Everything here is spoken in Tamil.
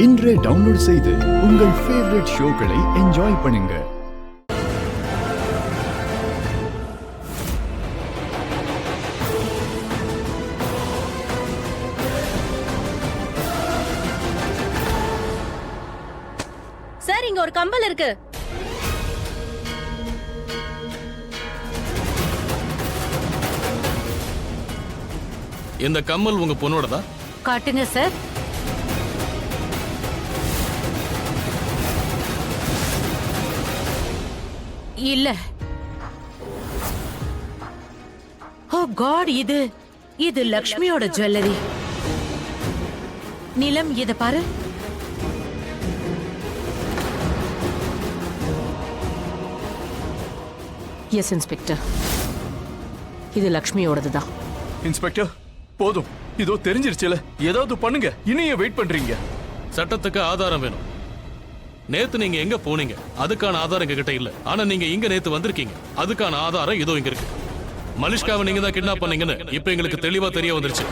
இன்றே டவுன்லோட் செய்து உங்கள் ஃபேவரட் ஷோக்களை என்ஜாய் பண்ணுங்க. சார், இங்க ஒரு கம்பல் இருக்கு. இந்த கம்மல் உங்க பொண்ணோடதா? காட்டுங்க சார். இல்ல. ஓ காட், இது லக்ஷ்மியோட ஜுவல்லரி. நிலம், இத பாரு. எஸ் இன்ஸ்பெக்டர், இது லக்ஷ்மியோடதுதான். இன்ஸ்பெக்டர் போதும், இதோ தெரிஞ்சிருச்சுல, ஏதாவது பண்ணுங்க. இனியும் வெயிட் பண்றீங்க? சட்டத்துக்கு ஆதாரம் வேணும். நேத்து நீங்க எங்க போனீங்க? அதுக்கான ஆதாரம் எங்க கிட்ட இல்ல. ஆனா நீங்க இங்க நேத்து வந்திருக்கீங்க, அதுக்கான ஆதாரம் இதோ இங்க இருக்கு. மலிஷ்காவை நீங்க தான் கிட்னாப் பண்ணீங்கன்னு இப்ப எங்களுக்கு தெளிவா தெரிய வந்துருச்சு.